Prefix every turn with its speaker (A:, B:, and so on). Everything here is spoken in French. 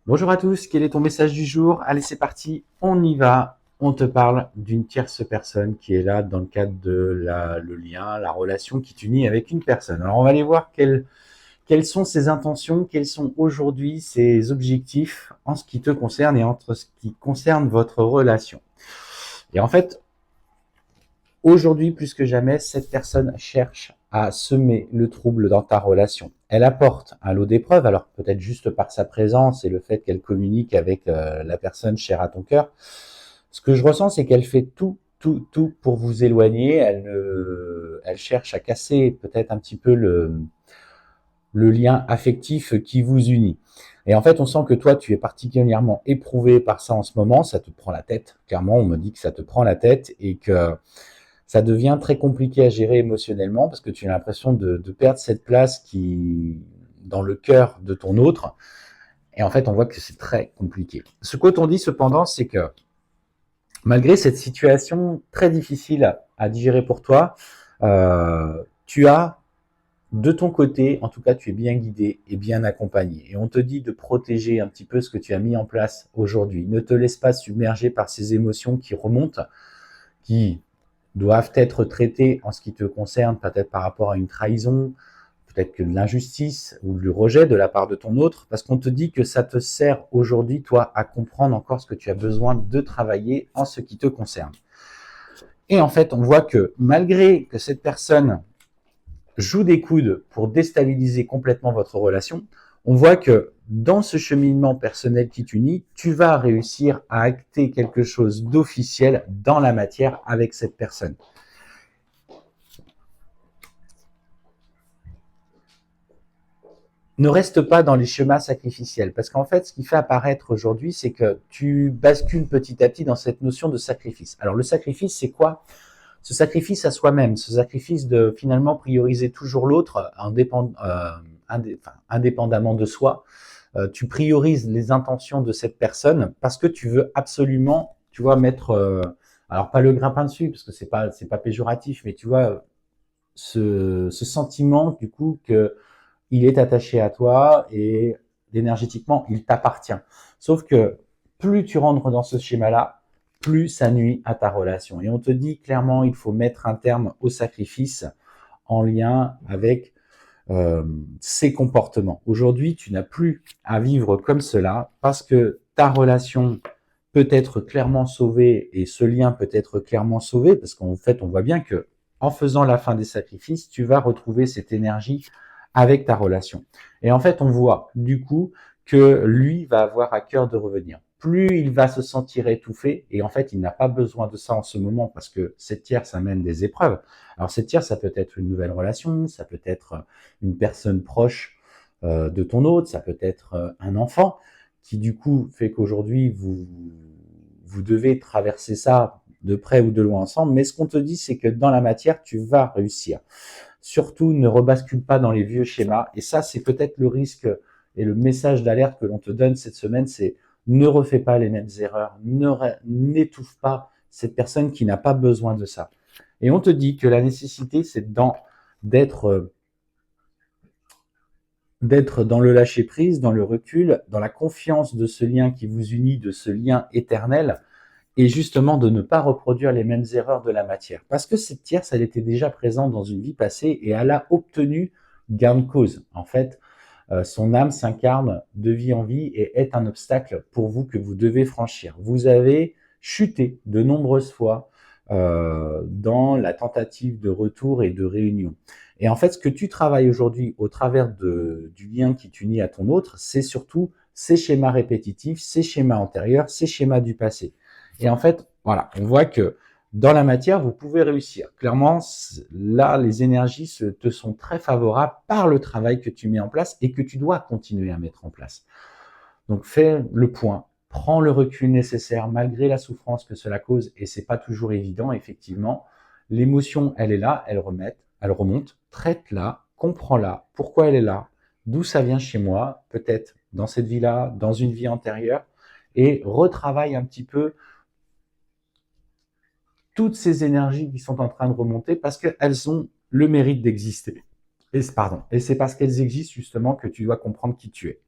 A: Bonjour à tous, quel est ton message du jour? Allez, c'est parti, on y va. On te parle d'une tierce personne qui est là dans le cadre de le lien, la relation qui t'unit avec une personne. Alors, on va aller voir quelles sont ses intentions, quels sont aujourd'hui ses objectifs en ce qui te concerne et entre ce qui concerne votre relation. Et en fait, aujourd'hui, plus que jamais, cette personne cherche à semer le trouble dans ta relation. Elle apporte un lot d'épreuves, alors peut-être juste par sa présence et le fait qu'elle communique avec la personne chère à ton cœur. Ce que je ressens, c'est qu'elle fait tout pour vous éloigner. Elle cherche à casser peut-être un petit peu le lien affectif qui vous unit. Et en fait, on sent que toi, tu es particulièrement éprouvé par ça en ce moment. Ça te prend la tête. Clairement, on me dit que ça te prend la tête et que ça devient très compliqué à gérer émotionnellement parce que tu as l'impression de perdre cette place qui dans le cœur de ton autre. Et en fait, on voit que c'est très compliqué. Ce qu'on dit cependant, c'est que malgré cette situation très difficile à digérer pour toi, tu as de ton côté, en tout cas, tu es bien guidé et bien accompagné. Et on te dit de protéger un petit peu ce que tu as mis en place aujourd'hui. Ne te laisse pas submerger par ces émotions qui remontent, qui doivent être traitées en ce qui te concerne, peut-être par rapport à une trahison, peut-être que de l'injustice ou du rejet de la part de ton autre, parce qu'on te dit que ça te sert aujourd'hui, toi, à comprendre encore ce que tu as besoin de travailler en ce qui te concerne. Et en fait, on voit que malgré que cette personne joue des coudes pour déstabiliser complètement votre relation, on voit que dans ce cheminement personnel qui t'unit, tu vas réussir à acter quelque chose d'officiel dans la matière avec cette personne. Ne reste pas dans les schémas sacrificiels, parce qu'en fait, ce qui fait apparaître aujourd'hui, c'est que tu bascules petit à petit dans cette notion de sacrifice. Alors, le sacrifice, c'est quoi? Ce sacrifice à soi-même, ce sacrifice de finalement prioriser toujours l'autre indépendamment de soi. Tu priorises les intentions de cette personne parce que tu veux absolument, tu vois, mettre, alors pas le grappin dessus parce que c'est pas péjoratif, mais tu vois ce sentiment du coup que il est attaché à toi et énergétiquement, il t'appartient. Sauf que plus tu rentres dans ce schéma-là, plus ça nuit à ta relation. Et on te dit clairement, il faut mettre un terme au sacrifice en lien avec ces comportements. Aujourd'hui, tu n'as plus à vivre comme cela parce que ta relation peut être clairement sauvée et ce lien peut être clairement sauvé parce qu'en fait, on voit bien que en faisant la fin des sacrifices, tu vas retrouver cette énergie avec ta relation. Et en fait, on voit du coup que lui va avoir à cœur de revenir. Plus il va se sentir étouffé, et en fait, il n'a pas besoin de ça en ce moment parce que cette tierce amène des épreuves. Alors cette tierce, ça peut être une nouvelle relation, ça peut être une personne proche de ton autre, ça peut être un enfant qui du coup fait qu'aujourd'hui vous devez traverser ça de près ou de loin ensemble. Mais ce qu'on te dit, c'est que dans la matière, tu vas réussir. Surtout, ne rebascule pas dans les vieux schémas. Et ça, c'est peut-être le risque et le message d'alerte que l'on te donne cette semaine, c'est ne refais pas les mêmes erreurs, n'étouffe pas cette personne qui n'a pas besoin de ça. Et on te dit que la nécessité, c'est d'être dans le lâcher-prise, dans le recul, dans la confiance de ce lien qui vous unit, de ce lien éternel, et justement de ne pas reproduire les mêmes erreurs de la matière. Parce que cette tierce, elle était déjà présente dans une vie passée et elle a obtenu gain de cause. En fait, son âme s'incarne de vie en vie et est un obstacle pour vous que vous devez franchir. Vous avez chuté de nombreuses fois dans la tentative de retour et de réunion. Et en fait, ce que tu travailles aujourd'hui au travers du lien qui t'unit à ton autre, c'est surtout ces schémas répétitifs, ces schémas antérieurs, ces schémas du passé. Et en fait, voilà, on voit que dans la matière, vous pouvez réussir. Clairement, là, les énergies te sont très favorables par le travail que tu mets en place et que tu dois continuer à mettre en place. Donc, fais le point, prends le recul nécessaire malgré la souffrance que cela cause et c'est pas toujours évident, effectivement. L'émotion, elle est là, elle remonte, traite-la, comprends-la, pourquoi elle est là, d'où ça vient chez moi, peut-être dans cette vie-là, dans une vie antérieure, et retravaille un petit peu toutes ces énergies qui sont en train de remonter parce qu'elles ont le mérite d'exister. Et c'est parce qu'elles existent justement que tu dois comprendre qui tu es.